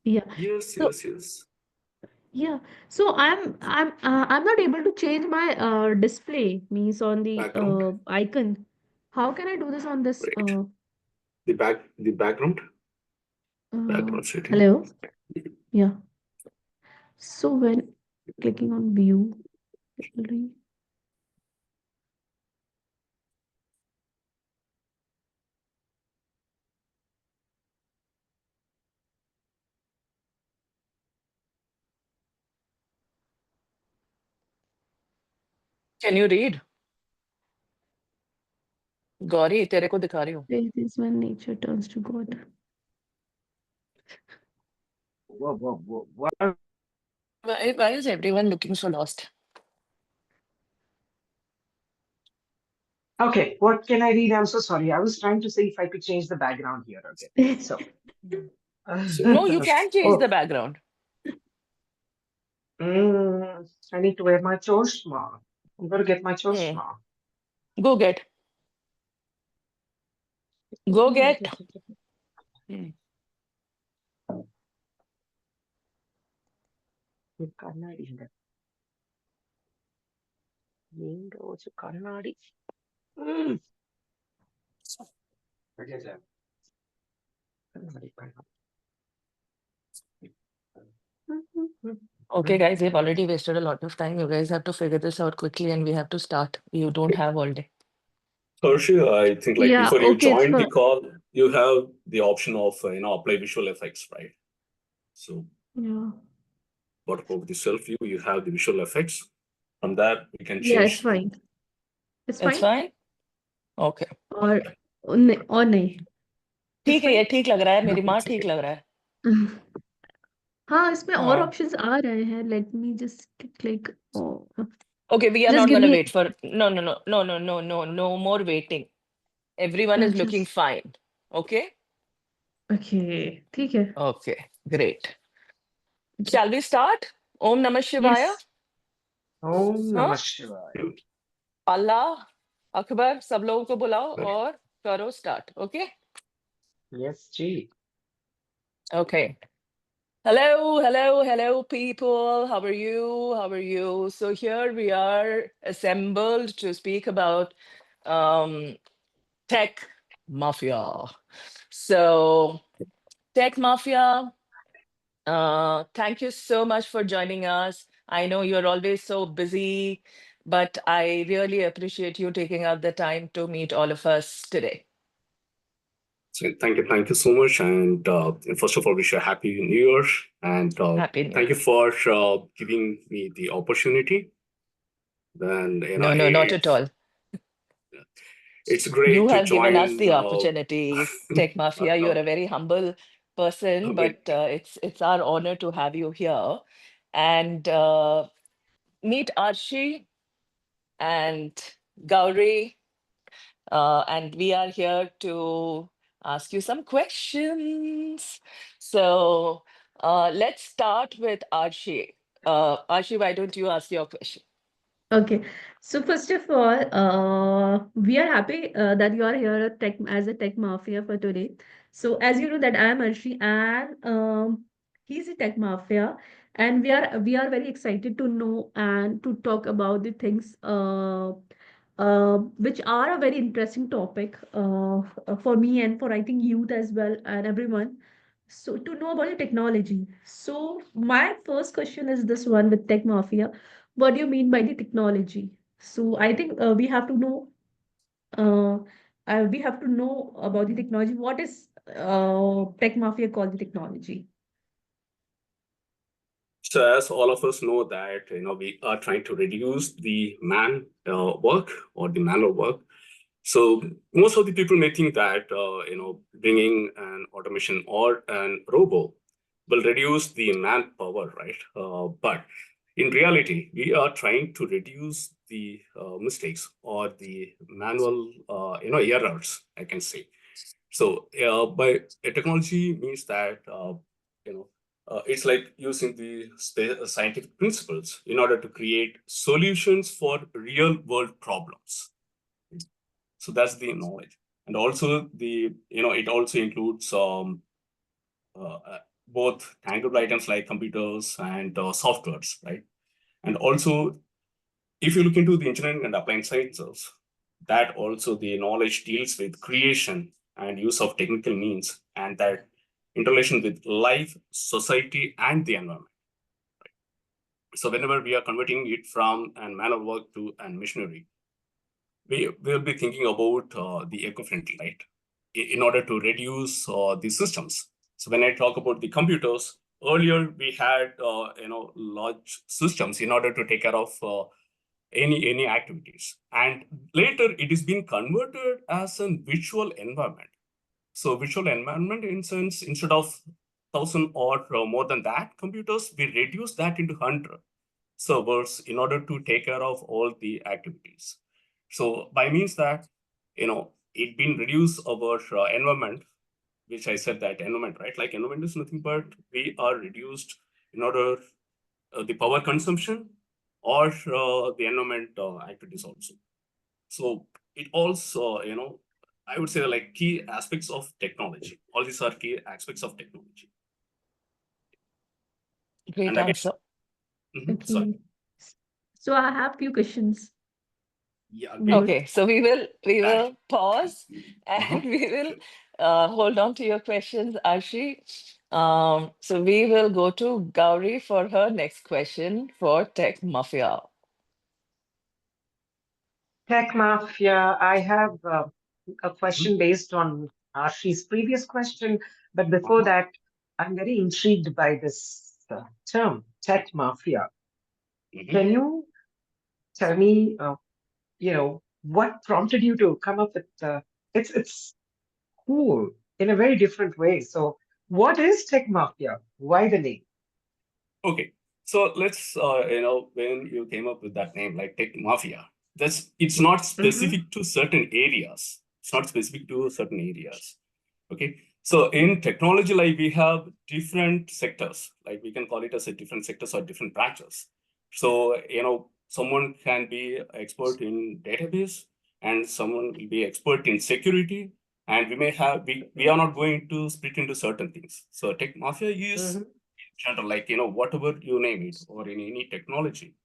Yeah. Yes, So yes, yes. yeah. So I'm not able to change my display means on the Background, icon. How can I do this on this right? The background setting. hello? Yeah. So when clicking on view gallery. Can you read? Gauri तेरे को दिखा रही हूँ. This is when nature turns to God. What? Why is everyone looking so lost? Okay, what can I read? I'm so sorry. I was trying to see if I could change the background here. Okay, so. So, No, you can change the Oh, background. I need to wear my choshma. I'm going to get my Hmm. choshma. Go get. Go get. Hmm. കണ്ണാടി ഉണ്ട് നീണ്ട കുറച്ച് കണ്ണാടി കണ്ണാടി Okay, guys, we've already wasted a lot of time. You guys have to figure this out quickly and we have to start. You don't have all day. Harshi, I think like Yeah, before you okay, it's join the for call, you have the option of apply visual effects, right? So yeah. what about the self view? You have the visual effects. From that, we can Yeah, it's change. fine. It's It's fine. fine? Okay. Or नहीं it's ठीक है, ये fine. ठीक लग रहा है. मेरी माँ It's ठीक okay. लग रहा है. हाँ, इसमें और हाँ. ऑप्शंस आ रहे हैं. Let me just click. Oh, Okay, we are just not give going to me. wait for. No more waiting. Everyone is looking Just fine. Okay? okay. ठीक है. Okay, great. Okay. Shall we start? Om Namah Shivaya. Yes. Om Huh? Namah Shivaya. अल्लाह अकबर सब लोगों को बुलाओ Right. और करो start. Okay Yes, G. Okay. Hello, people. How are you? How are you? So here we are assembled to speak about tech mafia. So tech mafia, thank you so much for joining us. I know you're always so busy, but I really appreciate you taking out the time to meet all of us today. So thank you so much. And first of all, wish you a happy New Year. And Happy New thank Year. you for giving me the opportunity. Then No, not at all. it's great You to have given us join. the opportunity, Tech Mafia. You're a very humble person, but Wait, it's our honor to have you here. And meet Arshi and Gauri, and we are here to ask you some questions. So let's start with Arshi. Arshi, why don't you ask your question? Okay. So first of all, we are happy that you are here at tech as a tech mafia for today. So as you know that I am Arshi and he's a tech mafia, and we are very excited to know and to talk about the things which are a very interesting topic for me and for I think youth as well and everyone. So to know about the technology. So my first question is this one with tech mafia. What do you mean by the technology? So I think uh, we have to know about the technology. What is tech mafia called the technology? so as all of us know that we are trying to reduce the man work or the manual work. So most of the people may think that bringing an automation or an robot will reduce the manpower, right? But in reality, we are trying to reduce the mistakes or the manual, errors, I can say. So by technology means that it's like using the scientific principles in order to create solutions for real world problems. So that's the knowledge, and also it also includes both tangible items like computers and softwares, right? And also, if you look into the engineering and applied sciences, that also the knowledge deals with creation and use of technical means, and that interrelation with life, society, and the environment. So whenever we are converting it from a manual work to a machinery, we will be thinking about the eco-friendly, right? In order to reduce the systems. So when I talk about the computers, earlier we had large systems in order to take care of any activities, and later it is being converted as a virtual environment. So virtual environment, in sense, instead of 1,000 or more than that computers, we reduce that into 100 servers in order to take care of all the activities. So by means that, it been reduce our environment, which I said that environment, right? Like environment is nothing but we are reduced in order the power consumption or the environment activities also. So it also, I would say like key aspects of technology. All these are key aspects of technology. Great And again, answer. sorry. Okay. So I have few questions. Yeah, great. Good. Okay, so we will pause Uh-huh. and we will hold on to your questions, Arshi. So we will go to Gauri for her next question for Tech Mafia. Tech Mafia, I have a Mhm. question based on Arshi's previous question, but before Uh-huh. that, I'm very intrigued by this term, Tech Mafia. Mhm. Can you tell me, what prompted you to come up with it's cool in a very different way. So, what is Tech Mafia? Why the name? Okay. So let's, when you came up with that name, like Tech Mafia, it's not Mm-hmm. specific to certain areas. It's not specific to certain areas. Okay. So in technology, like we have different sectors, like we can call it as a different sectors or different branches. So, someone can be expert in database and someone will be expert in security. And we are not going to split into certain things. So Tech Mafia is Mm-hmm. general, like, whatever you name it or in any technology,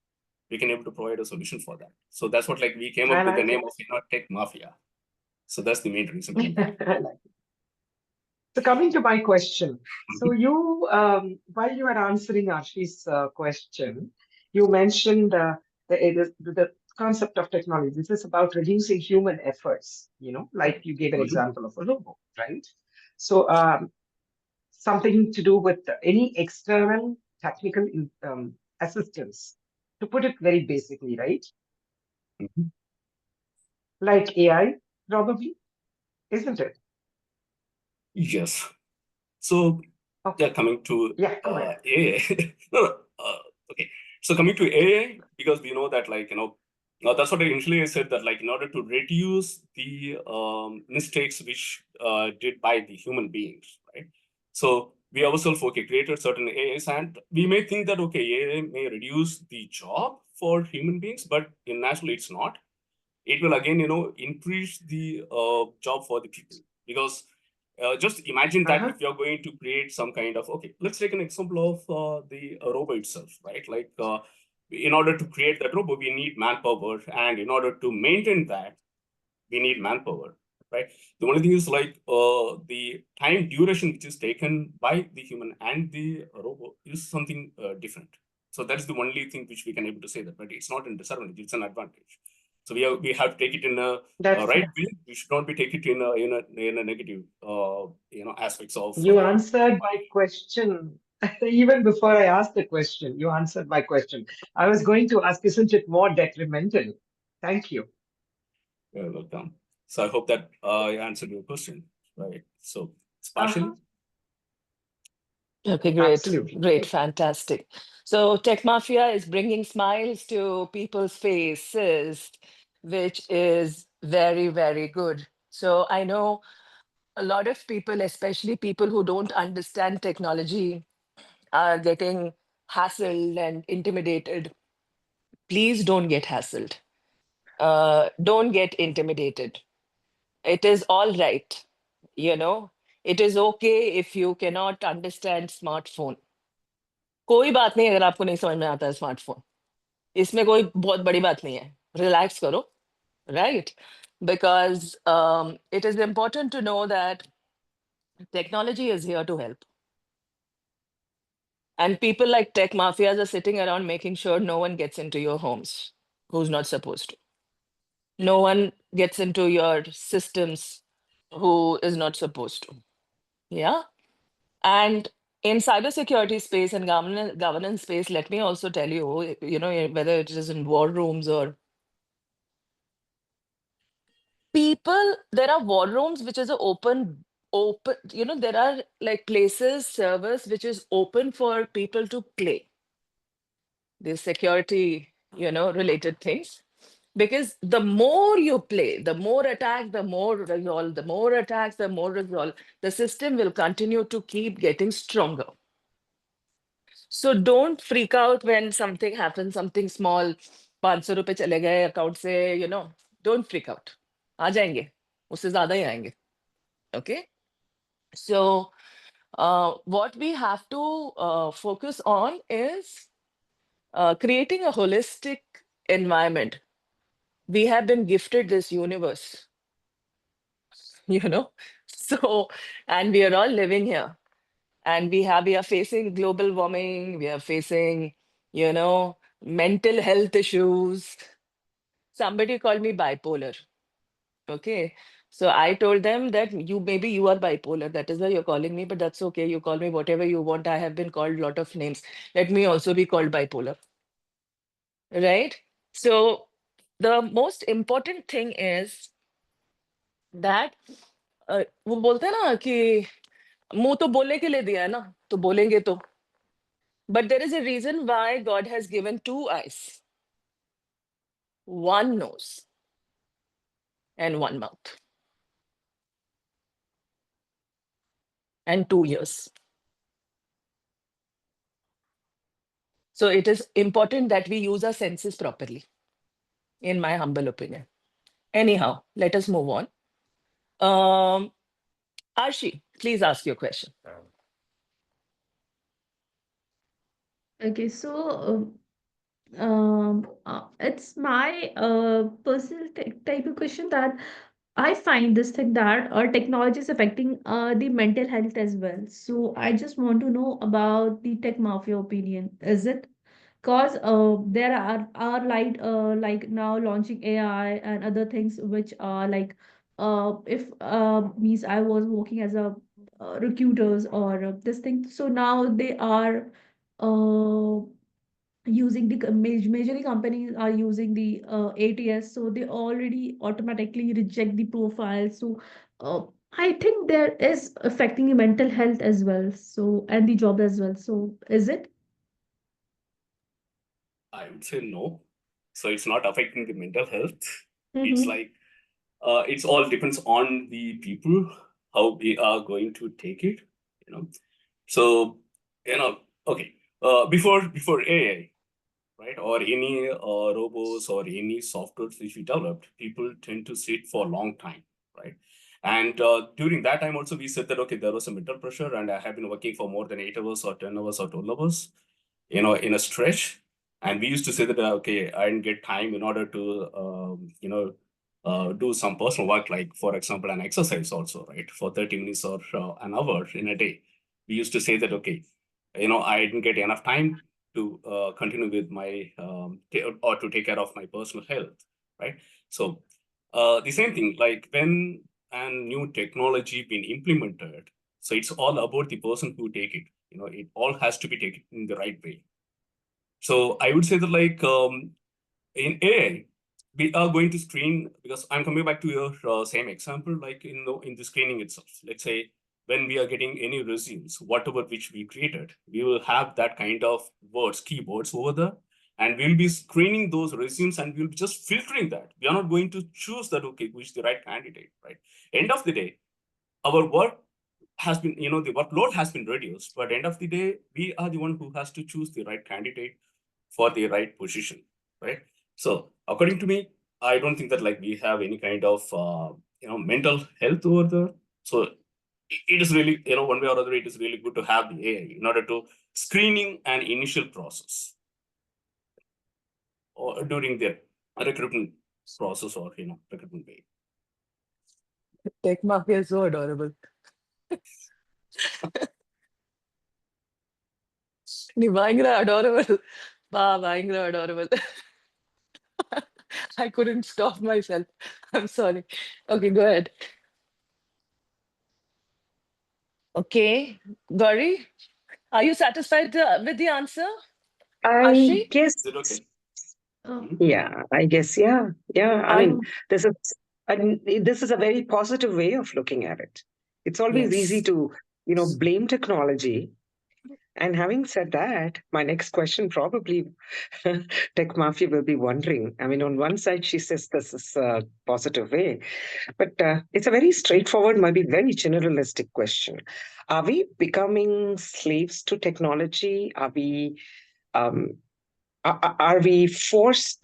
we can able to provide a solution for that. So that's what like we came I up with the like name it. of Tech Mafia. So that's the main reason behind that. I like it. So coming to my question, so Mhm. you, while you were answering Ashi's question, you mentioned the concept of technology. This is about reducing human efforts. Like you gave an Mhm. example of a robot, right? So something to do with any external technical assistance. To put it very basically, right? Mhm. Like AI, probably, isn't it? Yes. So yeah, Okay. coming to Yeah, go ahead. AI. No, no, okay. So coming to AI, because we know that like, that's what I initially said that like in order to reduce the mistakes which did by the human beings, right? So we ourselves, okay, created certain AIs and we may think that, okay, AI may reduce the job for human beings, but in naturally it's not. It will again, increase the job for the people, because just imagine that Uh-huh. if you're going to create some kind of, okay, let's take an example of the robot itself, right? Like in order to create that robot, we need manpower, and in order to maintain that, we need manpower, right? The only thing is like the time duration which is taken by the human and the robot is something different. So that's the only thing which we can able to say that, but it's not a disadvantage; it's an advantage. So we have to take it in a That's right way. We should not be take it in a negative aspects of. You answered my question. Even before I asked the question, you answered my question. I was going to ask, isn't it more detrimental? Thank you. Welcome. So I hope that I answered your question, right? So it's partially. Uh-huh. Okay, great, Absolutely. great, fantastic. So Tech Mafia is bringing smiles to people's faces, which is very, very good. So I know a lot of people, especially people who don't understand technology, are getting hassled and intimidated. Please don't get hassled. Don't get intimidated. It is all right, you know. It is okay if you cannot understand smartphone. कोई बात नहीं अगर आपको नहीं समझ में आता है स्मार्टफोन, इसमें कोई बहुत बड़ी बात नहीं है, रिलैक्स करो, right? Because it is important to know that technology is here to help. And people like tech mafias are sitting around making sure no one gets into your homes who's not supposed to. No one gets into your systems who is not supposed to. Yeah. And in cybersecurity space and governance space, let me also tell you, whether it is in war rooms or people, there are war rooms which is a open, there are like places, servers which is open for people to play these security, related things. Because the more you play, the more attack, the more resolve, the more attacks, the more resolve, the system will continue to keep getting stronger. So don't freak out when something happens, something small, 500 रुपए चले गए account से, don't freak out. आ जाएंगे, उससे ज़्यादा ही आएंगे. Okay? So what we have to focus on is creating a holistic environment. We have been gifted this universe, so, and we are all living here. And we are facing global warming, we are facing, mental health issues. Somebody called me bipolar. Okay. So I told them that maybe you are bipolar. That is why you're calling me, but that's okay. You call me whatever you want. I have been called a lot of names. Let me also be called bipolar. Right? So the most important thing is that वो बोलते हैं ना कि मुंह तो बोलने के लिए दिया है ना, तो बोलेंगे तो. But there is a reason why God has given 2 eyes, 1 nose, and 1 mouth, and 2 ears. So it is important that we use our senses properly, in my humble opinion. Anyhow, let us move on. Arshi, please ask your question. Okay, so it's my personal type of question that I find this thing that technology is affecting the mental health as well. So I just want to know about the tech mafia opinion. Is it? Because there are like now launching AI and other things which are like if means I was working as a recruiters or this thing. So now they are uh, using the majorly companies are using the ATS, so they already automatically reject the profile. So I think there is affecting the mental health as well, so and the job as well. So is it? I would say no. So it's not affecting the mental health. It's Mm-hmm. like it's all depends on the people how we are going to take it. You know. So okay. Before AI, right, or any robots or any softwares which we developed, people tend to sit for a long time, right? And during that time also, we said that, okay, there was a mental pressure and I have been working for more than 8 hours or 10 hours or 12 hours, in a stretch. And we used to say that, okay, I didn't get time in order to, do some personal work, like, for example, an exercise also, right? For 30 minutes or an hour in a day. We used to say that, okay, I didn't get enough time to continue with my, or to take care of my personal health, right? So the same thing, like when a new technology been implemented, so it's all about the person who take it. It all has to be taken in the right way. So I would say that, like, in AI, we are going to screen, because I'm coming back to your same example, like in the screening itself. Let's say when we are getting any resumes, whatever which we created, we will have that kind of words, keywords over there, and we'll be screening those resumes and we'll be just filtering that. We are not going to choose that, okay, which is the right candidate, right? End of the day, our work has been, the workload has been reduced, but end of the day, we are the one who has to choose the right candidate for the right position, right? So according to me, I don't think that, like, we have any kind of mental health over there. So it is really, one way or other, it is really good to have the AI in order to screening an initial process or during their recruitment process or, recruitment way. Tech mafia is so adorable. நீ பயங்கர adorable. பயங்கர adorable. I couldn't stop myself. I'm sorry. Okay, go ahead. Okay, Gauri, are you satisfied with the answer? I Ashi? guess, Is it okay? Uh, yeah, I guess, yeah, yeah. I Are mean, you? this is, this is a very positive way of looking at it. It's always easy Yes. to, blame technology. And having said that, my next question probably Tech Mafia will be wondering. I mean, on one side, she says this is a positive way, but it's a very straightforward, maybe very generalistic question. Are we becoming slaves to technology? Um, are we forced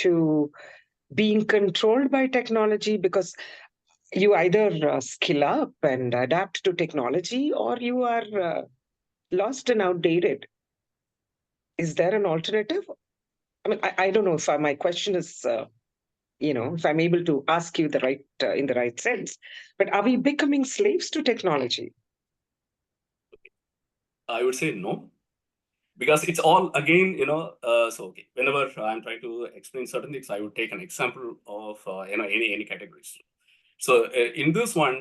to being controlled by technology because you either skill up and adapt to technology or you are lost and outdated? Is there an alternative? I mean, I don't know if my question is, if I'm able to ask you the right in the right sense, but are we becoming slaves to technology? I would say no, because it's all again, so okay, whenever I'm trying to explain certain things, I would take an example of, any categories. So in this one,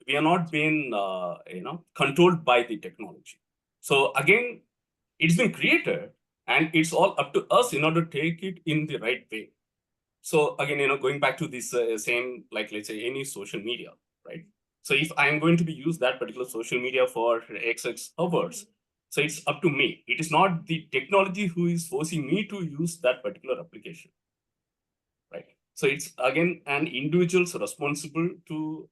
we are not being, controlled by the technology. So again, it's been created and it's all up to us in order to take it in the right way. So again, going back to this same, like let's say any social media, right? So if I'm going to be use that particular social media for XX hours, so it's up to me. It is not the technology who is forcing me to use that particular application, right? So it's again an individual's responsible to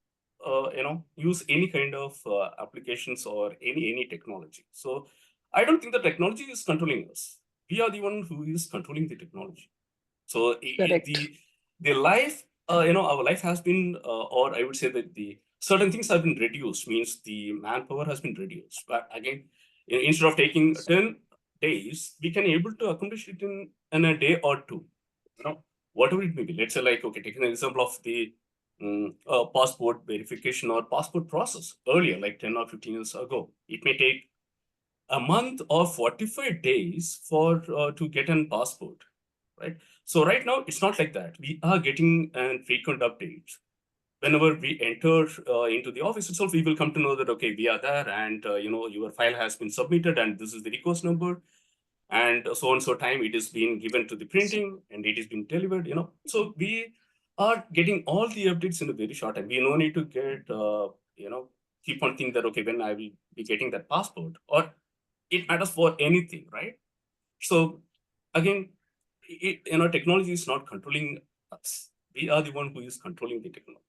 use any kind of applications or any technology. So I don't think the technology is controlling us. We are the one who is controlling the technology. So Correct. the life, our life has been, or I would say that the certain things have been reduced, means the manpower has been reduced. But again, instead of taking 10 days, we can able to accomplish it in a day or two. Whatever it may be. Let's say like, okay, take an example of the passport verification or passport process earlier, like 10 or 15 years ago. It may take a month or 45 days for to get an passport, right? So right now, it's not like that. We are getting frequent updates. Whenever we enter into the office itself, we will come to know that, okay, we are there and, your file has been submitted and this is the request number. And so and so time it is being given to the printing and it is being delivered, So we are getting all the updates in a very short time. We no need to get, keep on thinking that, okay, when I will be getting that passport, or it matters for anything, right? So again, technology is not controlling us. We are the one who is controlling the technology.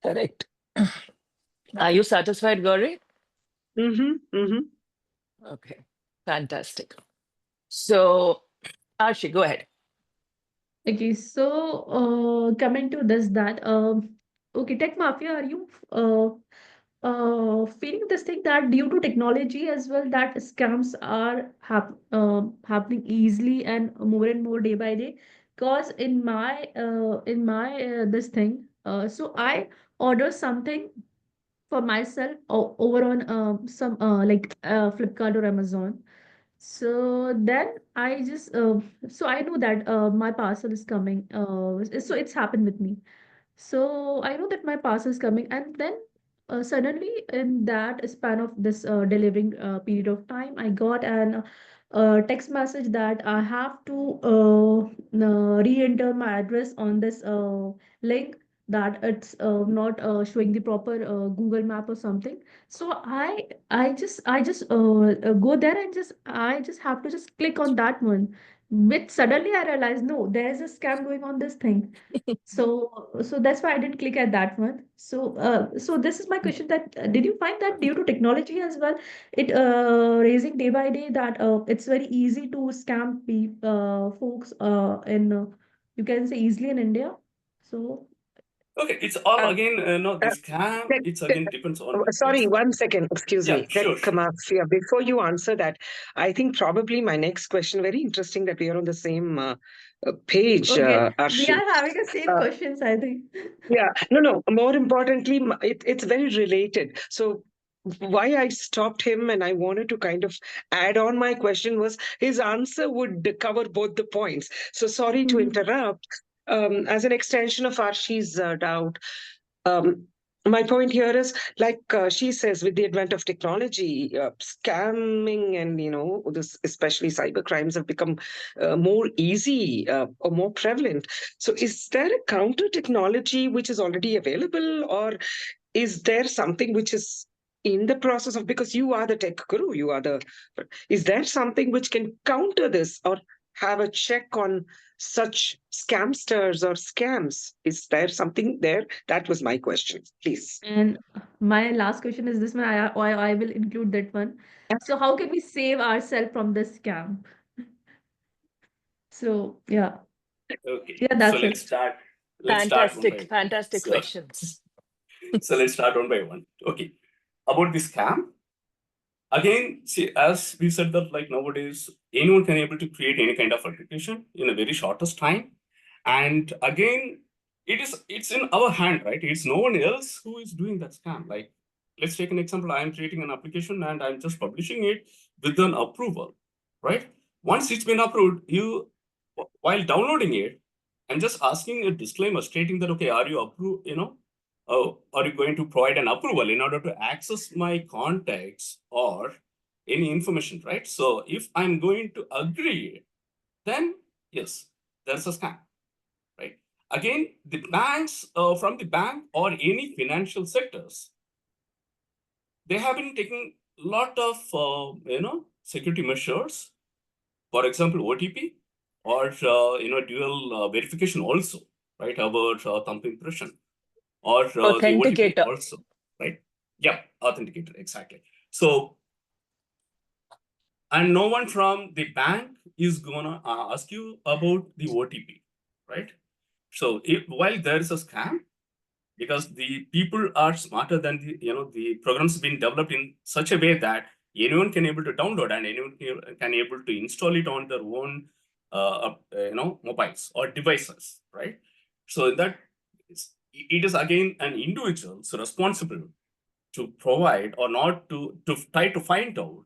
Correct. Are you satisfied, Gauri? Mm-hmm, mm-hmm. Okay, fantastic. So, Ashi, go ahead. Okay, so coming to this, that okay, tech mafia, are you feeling this thing that due to technology as well, that scams are happening easily and more day by day? Because in my this thing, so I order something for myself over on some like Flipkart or Amazon. So then so I know that my parcel is coming. So it's happened with me. So I know that my parcel is coming, and then suddenly in that span of this delivering period of time, I got an text message that I have to re-enter my address on this link, that it's not showing the proper Google map or something. So I just go there and I just have to just click on that one. Which suddenly I realized, no, there's a scam going on this thing. So that's why I didn't click at that one. So this is my question, that did you find that due to technology as well, it raising day by day, that it's very easy to scam folks in you can say easily in India. So Okay, it's all Uh, again, no, uh, the scam, tech, it's again depends on, sorry, yes. 1 second. Excuse Yeah, me. Tech sure, sure. mafia. Before you answer that, I think probably my next question. Very interesting that we are on the same page, Okay, we Arshi. are having the same Uh, questions, I think. Yeah, no, no. More importantly, it's very related. So, why I stopped him and I wanted to kind of add on my question was his answer would cover both the points. So, sorry to Mhm. interrupt. As an extension of Arshi's doubt, um, my point here is like she says, with the advent of technology, scamming and this, especially cyber crimes, have become more easy or more prevalent. So, is there a counter technology which is already available, or is there something which is in the process of, because you are the tech guru, you are the, is there something which can counter this or have a check on such scamsters or scams? Is there something there? That was my question, please. And my last question is this one. I will include that one. So, how can we save ourselves from this scam? So, yeah, Okay, yeah, so that's it. let's start one by Fantastic, one. fantastic So, questions. so let's start one by one. Okay, about the scam, again, see, as we said that like nowadays, anyone can able to create any kind of application in a very shortest time. And again, it's in our hand, right? It's no one else who is doing that scam. Like, let's take an example. I'm creating an application and I'm just publishing it with an approval, right? Once it's been approved, while downloading it, I'm just asking a disclaimer stating that, okay, are you approved, are you going to provide an approval in order to access my contacts or any information, right? So if I'm going to agree, then yes, there's a scam, right? Again, the banks, from the bank or any financial sectors, they have been taking a lot of, security measures. For example, OTP or, dual verification also, right? About thumb impression or the OTP Authenticator. also, right? Yeah, authenticator, exactly. So, and no one from the bank is gonna ask you about the OTP, right? So, while there is a scam, because the people are smarter than the programs been developed in such a way that anyone can able to download and anyone can able to install it on their own, mobiles or devices, right? So that it is again an individual's responsible to provide or not to try to find out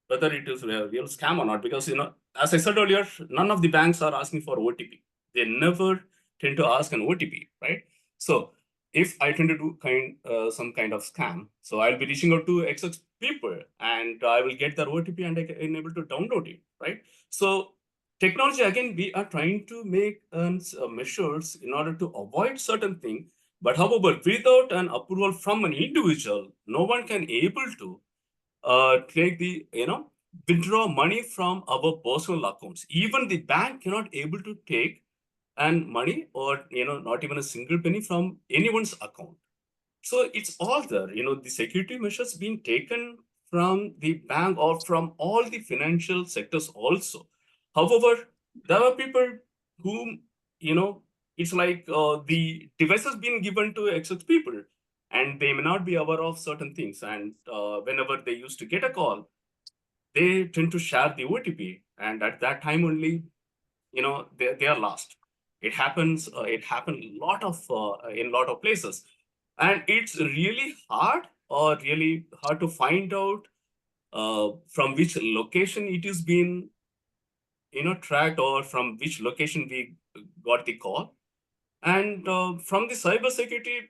whether it is a real scam or not. Because as I said earlier, none of the banks are asking for OTP. They never tend to ask an OTP, right? So if I tend to do some kind of scam, so I'll be reaching out to XX people and I will get their OTP and I can able to download it, right? So technology, again, we are trying to make measures in order to avoid certain things. But however, without an approval from an individual, no one can able to take the, withdraw money from our personal accounts. Even the bank cannot able to take and money or, not even a single penny from anyone's account. So it's all there, the security measures being taken from the bank or from all the financial sectors also. However, there are people whom, it's like the devices being given to excess people and they may not be aware of certain things. And whenever they used to get a call, they tend to share the OTP. And at that time only, they are lost. It happens, it happened in a lot of places. And it's really hard or really hard to find out from which location it is being, tracked or from which location we got the call. And from the cybersecurity,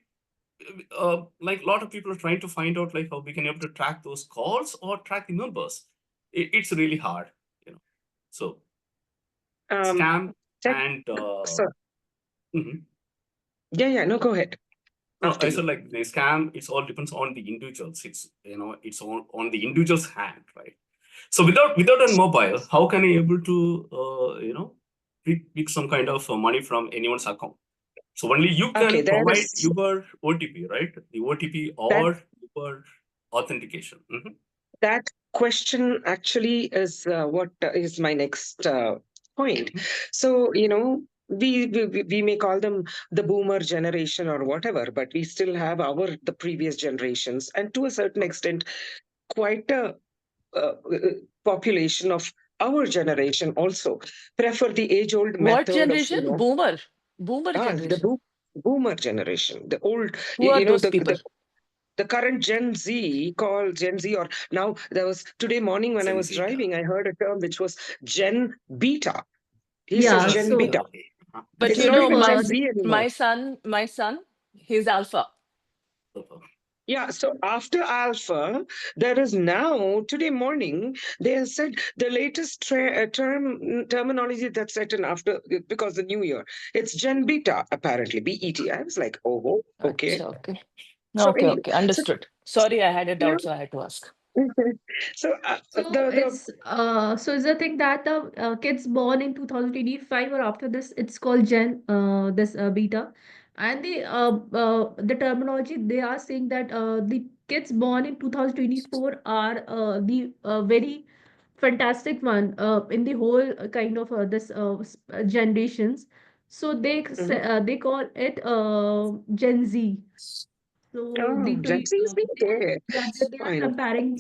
like a lot of people are trying to find out like how we can able to track those calls or track the numbers. It's really hard, you know. So Um, scam tech, and so, mhm. yeah, no, go ahead. No, After I you. said like the scam. It's all depends on the individuals. It's on the individual's hand, right? So without a mobile, how can I able to pick some kind of money from anyone's account? So only you Okay, can there provide is your OTP, right? The OTP that or your authentication. Mhm. that question actually is what is my next point. Mhm. So, we may call them the boomer generation or whatever, but we still have the previous generations, and to a certain extent, quite a population of our generation also prefer the age-old What method of, generation? Boomer. Boomer the generation. boomer generation, the old, Who are those people? the current Gen Z, called Gen Z, or now there was today morning when I Gen was Zeta. driving, I heard a term which was Gen Beta. He says Yeah, Gen Gen Zeta. Beta. so Okay. But It's so you not know, even the Gen Z anymore. my son, he's alpha. Yeah, so after Alpha, there is now, today morning, they have said the latest terminology that's set in after, because the new year, it's Gen Beta, apparently, BET. I was like, oh, okay. Acha, okay. So Okay, anyway, okay. so, Understood. Sorry, I had a yeah. doubt, so I had to ask. So So it's the thing that the kids born in 2025 or after this, it's called Gen this beta, and the terminology they are saying that the kids born in 2024 are the very fantastic one in the whole kind of this generations. So mhm. they call it Gen Z. So the Oh, Gen two Z is being they are, there. yeah, they are Fine. comparing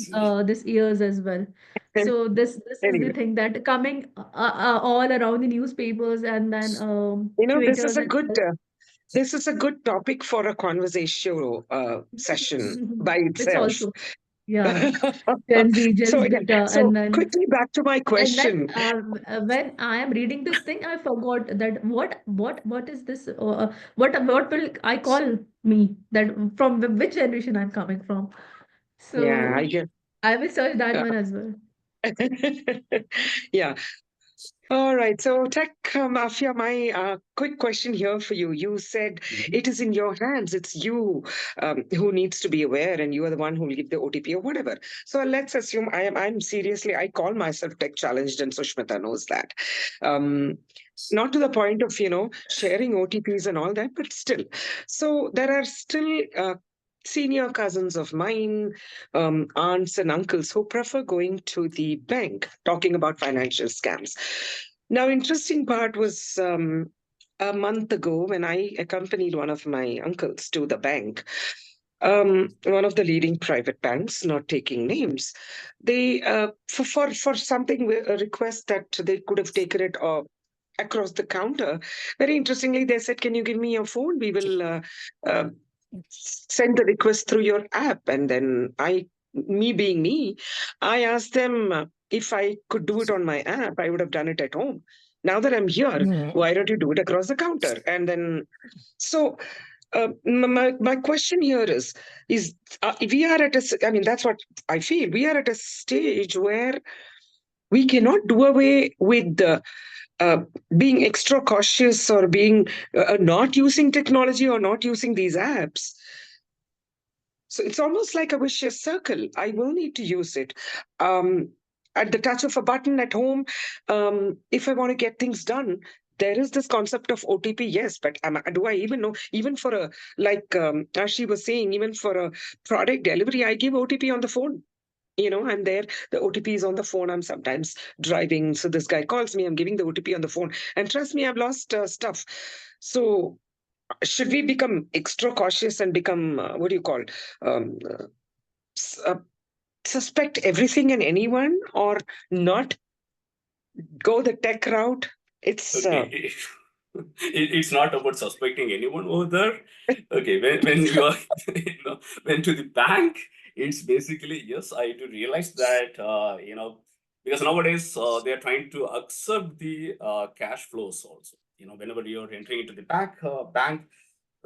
this years as well. So this is the Anyway, thing that coming all around the newspapers and then this is Twitters a as good well. this is a good topic for a conversation session by It's itself. also, yeah, Gen Z, Gen So Z again, beta, so quickly back to my question. when I am reading this thing, I forgot that what is this? What will I call me? That from which generation I'm coming from? Yeah, I So get. I will search that uh, one as well. yeah. All right. So, Tech Mafia, my quick question here for you. You said Mhm. it is in your hands. It's you who needs to be aware, and you are the one who will give the OTP or whatever. So let's assume I'm seriously. I call myself tech challenged, and Sushmita knows that. Um, not to the point of sharing OTPs and all that, but still. So there are still senior cousins of mine, aunts and uncles who prefer going to the bank talking about financial scams. Now, interesting part was a month ago when I accompanied one of my uncles to the bank, one of the leading private banks, not taking names. They for something a request that they could have taken it across the counter. Very interestingly, they said, "Can you give me your phone? We will uh, send the request through your app." And then me being me, I asked them if I could do it on my app. I would have done it at home. Now that I'm here, Hmm. why don't you do it across the counter? And then, so my question here is we are at I mean, that's what I feel. We are at a stage where we cannot do away with the uh, being extra cautious or being not using technology or not using these apps. So it's almost like a vicious circle. I will need to use it. Um, at the touch of a button at home, if I want to get things done, there is this concept of OTP, yes, but do I even know? Even for like as she was saying, even for a product delivery, I give OTP on the phone. I'm there, the OTP is on the phone. I'm sometimes driving. So this guy calls me, I'm giving the OTP on the phone. And trust me, I've lost stuff. So should we become extra cautious and become what do you call um, s- uh, suspect everything and anyone, or not go the tech route? It's Okay. It's not about suspecting anyone over there. Okay, when you are went to the bank, it's basically, yes, I do realize that because nowadays they are trying to accept the cash flows also. Whenever you're entering into the bank,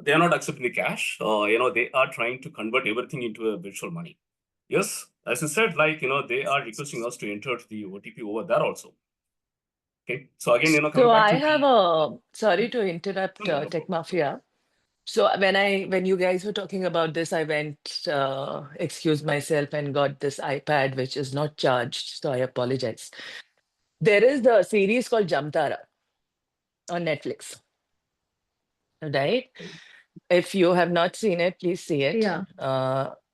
they are not accepting the cash. They are trying to convert everything into a virtual money. Yes, as I said, like they are requesting us to enter the OTP over there also. Okay, so again, So coming back I to have the a sorry to interrupt, no, no Tech problem. Mafia. So when you guys were talking about this, I went excused myself and got this iPad which is not charged. So I apologize. There is the series called Jamtara on Netflix, right? If you have not seen it, please see it. Yeah.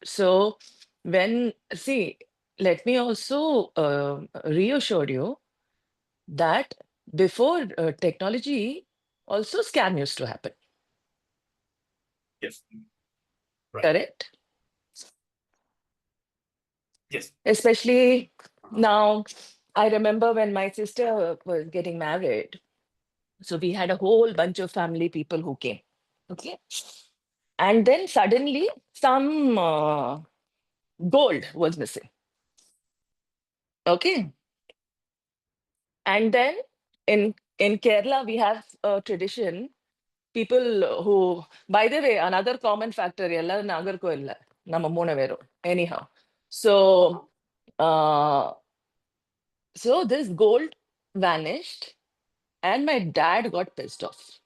So let me also reassure you that before technology, also scam used to happen. Yes. Right. Correct? Yes. Especially now, I remember when my sister was getting married. So we had a whole bunch of family people who came. Okay. And then suddenly some gold was missing. Okay. And then in Kerala, we have a tradition. People who, by the way, another common factor, yella nagarkoilla, nama mona vero. Anyhow. So so this gold vanished and my dad got pissed off.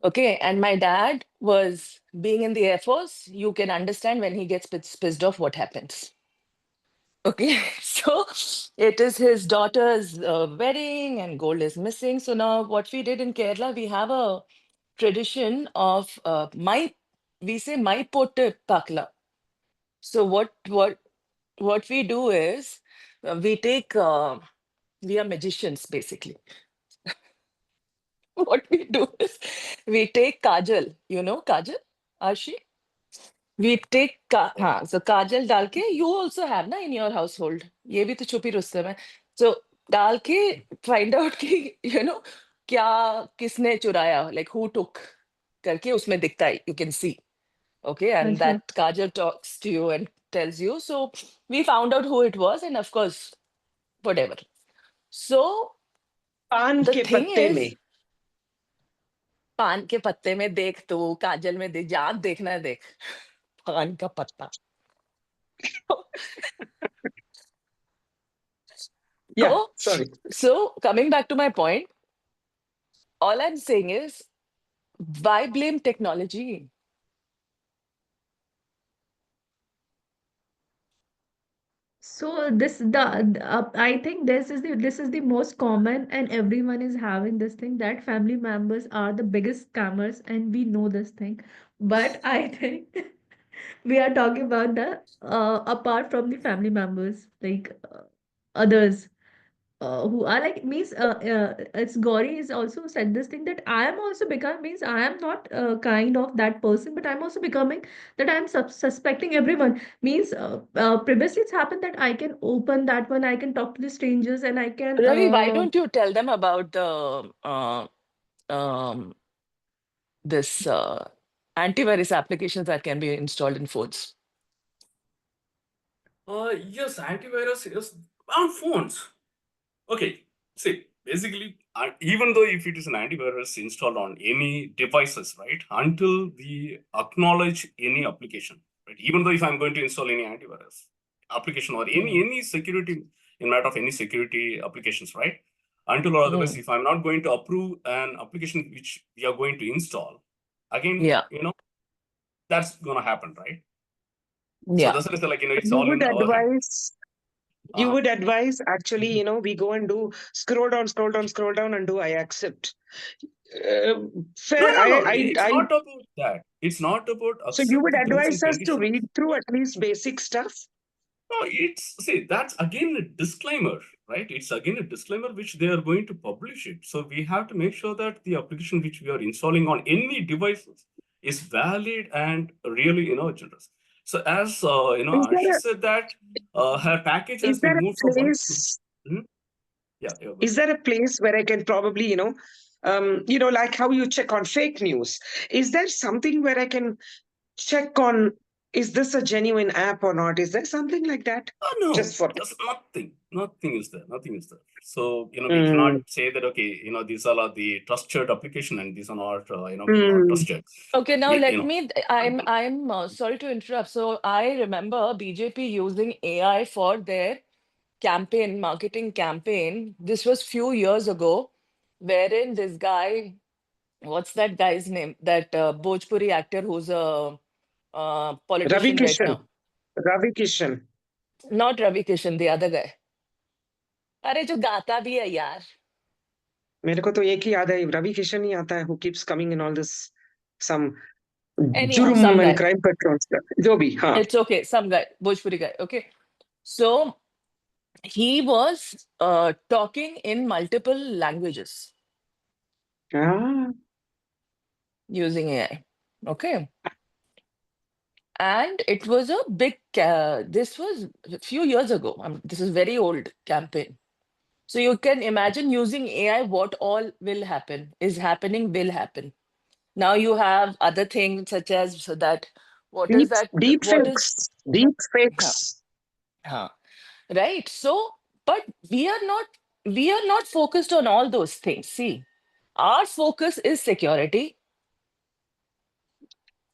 Okay. And my dad was being in the Air Force. You can understand when he gets pissed off what happens. Okay. So it is his daughter's wedding and gold is missing. So now what we did in Kerala, we have a tradition of we say my potte pakla. So what we do is we are magicians basically. What we do is we take kajal, you know kajal, Arshi? We take so kajal dal ke, you also have na in your household. ये भी तो छुपी रुस्तम है. So डाल के find out कि you know क्या किसने चुराया, like who took करके उसमें दिखता है, you can see. Okay, and अच्छा. that kajal talks to you and tells you. So we found out who it was, and of course, whatever. So पान the के thing पत्ते is, में पान के पत्ते में देख तू, काजल में देख, जहाँ देखना है देख, पान का पत्ता. yeah, So, sorry. so coming back to my point, all I'm saying is, why blame technology? So I think this is the most common, and everyone is having this thing, that family members are the biggest scammers, and we know this thing. But I think we are talking about the apart from the family members, like others who are like, means it's Gauri is also said this thing, that I am also become, means I am not kind of that person, but I'm also becoming that I'm suspecting everyone, means previously it's happened that I can open that one, I can talk to the strangers, and I can Ravi, why don't you tell them about the um, this antivirus applications that can be installed in phones? Yes, antivirus is on phones. Okay, see, basically, even though if it is an antivirus installed on any devices, right, until we acknowledge any application, right, even though if I'm going to install any antivirus application or any security, in matter of any security applications, right, until or otherwise, if I'm not going to approve an application which we are going to install, again, Yeah, that's going to happen, right? So yeah. that's like, it's You all would in our hand. advise, you would advise actually, we go and do scroll down, scroll down and do I accept. No, Fair, no, no. It's not about that. It's not about so you accept would the terms advise and us to conditions. read through at least basic stuff? No, see, that's again a disclaimer, right? It's again a disclaimer which they are going to publish it. So we have to make sure that the application which we are installing on any devices is valid and really, generous. So as, Is there Arshi a, said that her package is has been there moved a from one. place, Mhm. Yeah, go is ahead. there a place where I can probably, like how you check on fake news? Is there something where I can check on, is this a genuine app or not? Is there something like that? Oh, no, Just for there's nothing. Nothing is there. Nothing is there. So, we cannot mm, say that, okay, these are the trusted application and these are not, not mm, trusted. Okay, now We, let me. I'm sorry to interrupt. So I remember BJP using AI for their campaign, marketing campaign. This was few years ago, wherein this guy, what's that guy's name? That Bhojpuri actor who's a Ravi politician right Kishan. now. Ravi Kishan. Not Ravi Kishan, the other guy. अरे जो गाता भी है यार. मेरे को तो एक ही याद है रवि किशन ही आता है who keeps coming in all this some Anyhow, some जुर्म and guy. crime patrol stuff. जो भी हाँ. It's okay, some guy, Bhojpuri guy. Okay. So he was talking in multiple languages. Ah, using AI. Okay. And it was a big, this was a few years ago. This is very old campaign. So you can imagine using AI, what all will happen, is happening, will happen. Now you have other things such as so that, what is deep, that? deep What is, fakes, deep huh, fakes. huh, right? So, but we are not focused on all those things. See, our focus is security.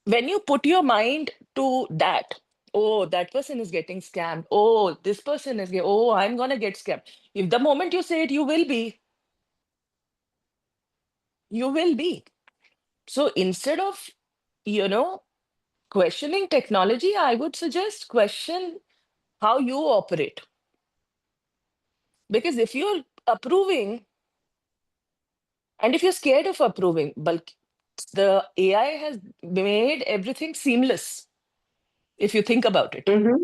When you put your mind to that, oh, that person is getting scammed. Oh, this person is, oh, I'm gonna get scammed. If the moment you say it, you will be, you will be. So instead of, you know, questioning technology, I would suggest question how you operate. Because if you're approving, and if you're scared of approving, but the AI has made everything seamless, if you think about it. Mm-hmm.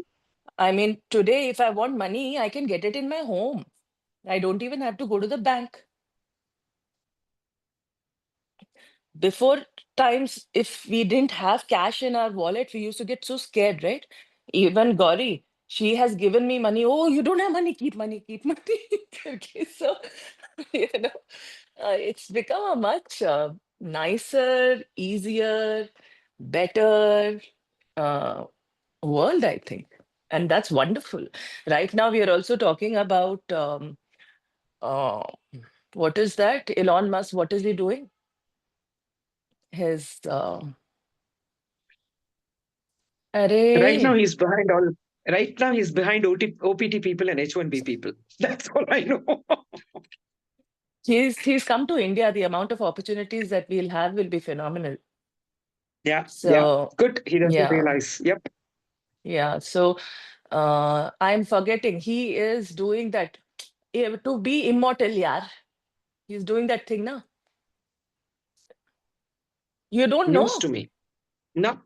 I mean, today, if I want money, I can get it in my home. I don't even have to go to the bank. Before times, if we didn't have cash in our wallet, we used to get so scared, right? Even Gauri, she has given me money. Oh, you don't have money, keep money, keep money. Okay, so, you know, it's become a much nicer, easier, better uh, world, I think. And that's wonderful. Right now, we are also talking about uh, what is that? Elon Musk, what is he doing? His Right now, array, he's behind all. Right now, he's behind OPT people and H1B people. That's all I know. he's come to India. The amount of opportunities that we'll have will be phenomenal. Yeah, yeah. So Good. He doesn't yeah, realize. Yep. yeah. So I'm forgetting. He is doing that to be immortal, yeah. He's doing that thing now. You don't News know. to me. No.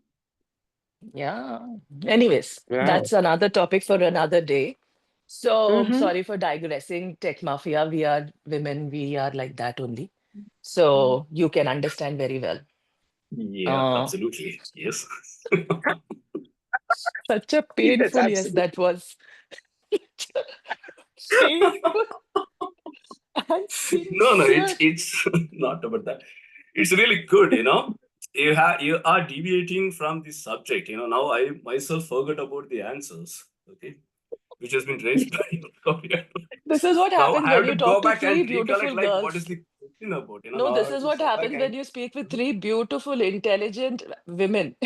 Yeah. Anyways, Wow. that's another topic for another day. So Mm-hmm. sorry for digressing. Tech mafia, we are women, we are like that only. So you can understand very well. Yeah, Uh, absolutely. Yes. such a That's painful yes absolutely. that was. Painful and No, no, sincere. it's not about that. It's really good, you are deviating from the subject. Now I myself forgot about the answers. Okay, which has been raised by Korea. This is what Now happens I when have you to talk go to back three and recollect beautiful like what is girls. the question about. No, Now I this have is to what go back happens when and you speak with three beautiful, intelligent women.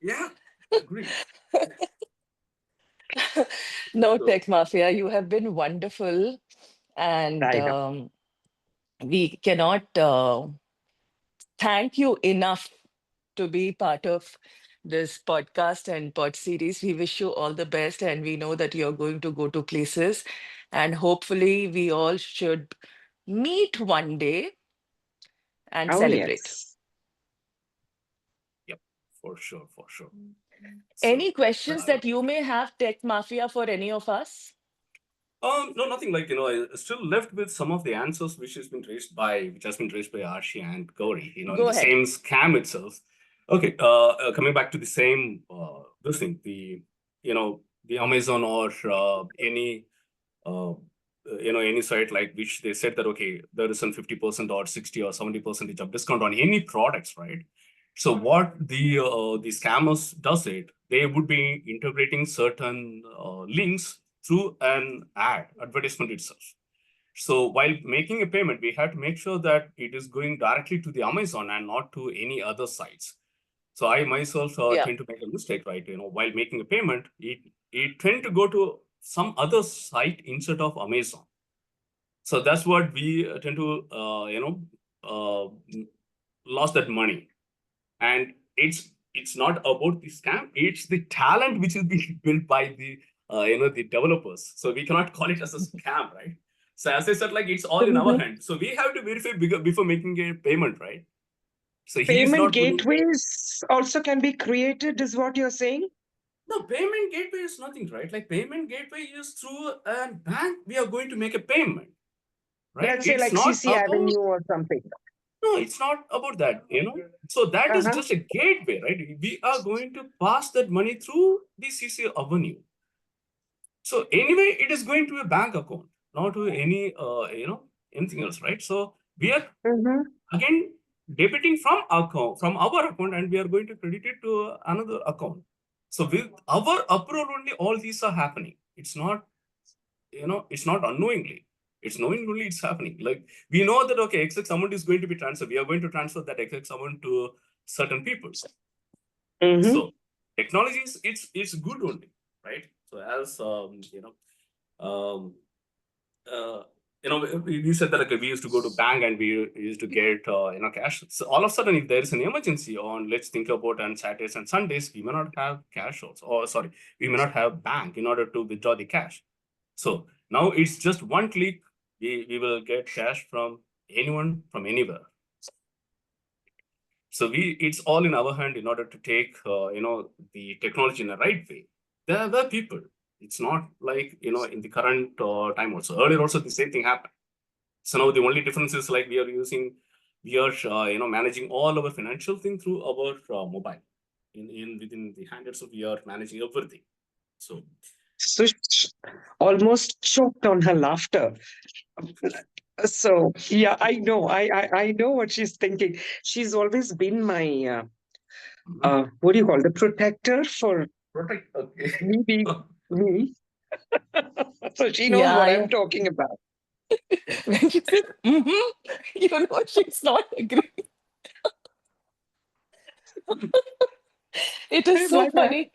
yeah, agree. No, So Tech Mafia, you have been wonderful. And I know. we cannot thank you enough to be part of this podcast and pod series. We wish you all the best, and we know that you're going to go to places. And hopefully, we all should meet one day and Oh, celebrate. yes. yep, for sure, for sure. Any So. questions that you may have, Tech Mafia, for any of us? No, nothing like, I still left with some of the answers which has been raised by Arshi and Gauri, in Go the ahead. same scam itself. Okay, coming back to the same, this thing, the Amazon or uh, any site like which they said that, okay, there is some 50% or 60 or 70% of discount on any products, right? So what the scammers does it, they would be integrating certain links through an advertisement itself. So while making a payment, we have to make sure that it is going directly to the Amazon and not to any other sites. So I myself Yeah. tend to make a mistake, right? While making a payment, it tend to go to some other site instead of Amazon. So that's what we tend to uh, lost that money. And it's not about the scam, it's the talent which is being built by the developers. So we cannot call it as a scam, right? So as I said, like, it's all in our Mhm. hand, so we have to verify before making a payment, right? So he is Payment not putting. gateways also can be created, is what you're saying? No, payment gateway is nothing, right? Like, payment gateway is through a bank we are going to make a payment, right? Let's say It's like not CC about, Avenue or something. no, it's not about that, So that is just a gateway, right? We are going to pass that money through the CC Avenue. So anyway, it is going to a bank account, not to any, anything else, right? So we are again debiting from our account, and we are going to credit it to another account. So with our approval only, all these are happening. It's not, it's not unknowingly. It's knowingly it's happening. Like we know that, okay, XX amount is going to be transferred. We are going to transfer that XX amount to certain people. So technology is, it's good only, right? So as, um, uh, we said that, okay, we used to go to bank and we used to get, cash. So all of a sudden, if there is an emergency on, let's think about on Saturdays and Sundays, we may not have cash also, or sorry, we may not have bank in order to withdraw the cash. So now it's just one click, we will get cash from anyone, from anywhere. So it's all in our hand in order to take, the technology in the right way. There are people. It's not like, in the current time also. Earlier also the same thing happened. So now the only difference is like we are managing all our financial thing through our mobile. Within the handles, we are managing everything. So Almost choked on her laughter. So yeah, I know. I know what she's thinking. She's always been my what do you call, the protector for okay. me being me. So she knows what I'm talking about. When she says, she's not agreeing. It is so My bad. funny.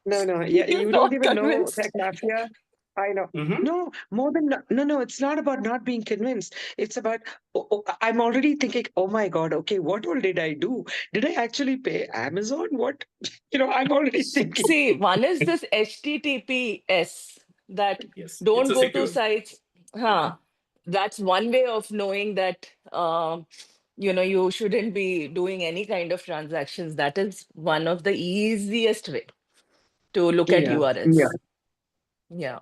No. Yeah, You're you don't not even know convinced. Tech Mafia. I know. No, more than no. It's not about not being convinced. It's about I'm already thinking. Oh my God. Okay, what all did I do? Did I actually pay Amazon? What? I'm already thinking. See, one is this HTTPS, that Yes, don't it's a go to secure. sites. That's one way of knowing that you shouldn't be doing any kind of transactions. That is one of the easiest way to look at Yeah. URLs. Yeah.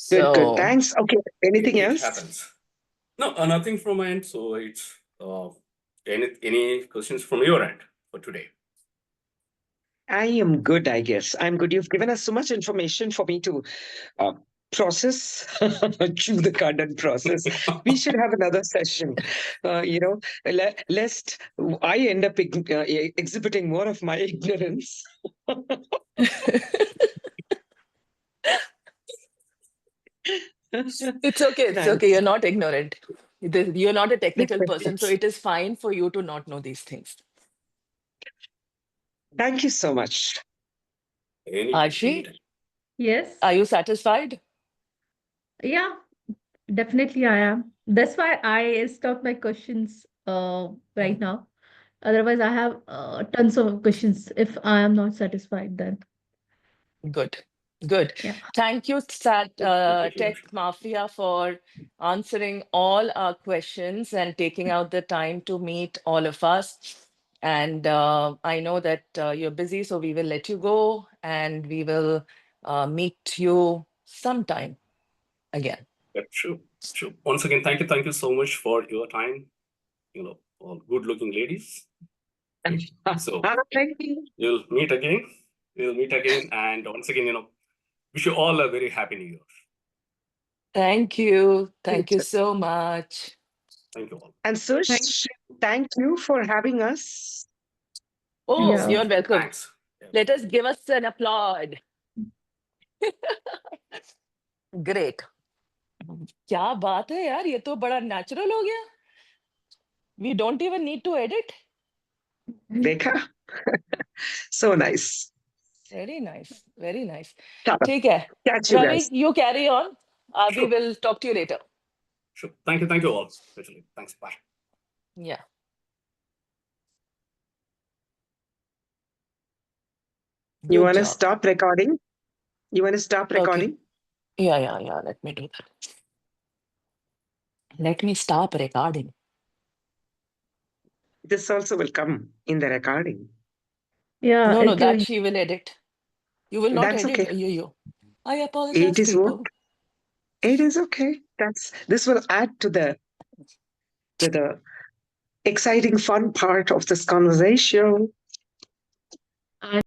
Good. So Thanks. Okay. Anything It else? happens. No, nothing from my end. So it's any questions from your end for today? I am good, I guess. I'm good. You've given us so much information for me to process, chew the cud and process. We should have another session, lest I end up exhibiting more of my ignorance. it's okay. It's okay. Thanks. You're not ignorant. You're not a technical person. So it is fine for you to not know these things. Thank you so much. Arshi, Yes. are you satisfied? Yeah, definitely I am. That's why I stopped my questions right now. Otherwise, I have tons of questions if I am not satisfied then. Good. Good. Yeah. Thank you, Thank you. Tech Mafia, for answering all our questions and taking out the time to meet all of us. And I know that you're busy, so we will let you go and we will meet you sometime again. Yeah, sure. Once again, thank you so much for your time. All good-looking ladies. So Thank you. we'll meet again. And once again, wish you all a very happy New Year. Thank you. Thank you so much. Thank you all. And Thank Sush, thank you for having us. Oh, Yeah. you're welcome. Thanks. Yeah. Let us give us an applaud. Great. क्या बात है यार, ये तो बड़ा natural हो गया. We don't even need to edit. Dekha? So nice. Very nice. Very nice. Chalo. ठीक है. Catch you Ravi, guys. you carry on. We Sure. will talk to you later. Sure. Thank you all. Especially. Thanks. Bye. Yeah. You Good want to job. stop recording? You want to stop Okay. recording? Yeah. Let me do that. Let me stop recording. This also will come in the recording. Yeah, No, it that she will edit. You will not That's edit. okay. You. I apologize, It is what? people. It is okay. This will add to the exciting, fun part of this conversation.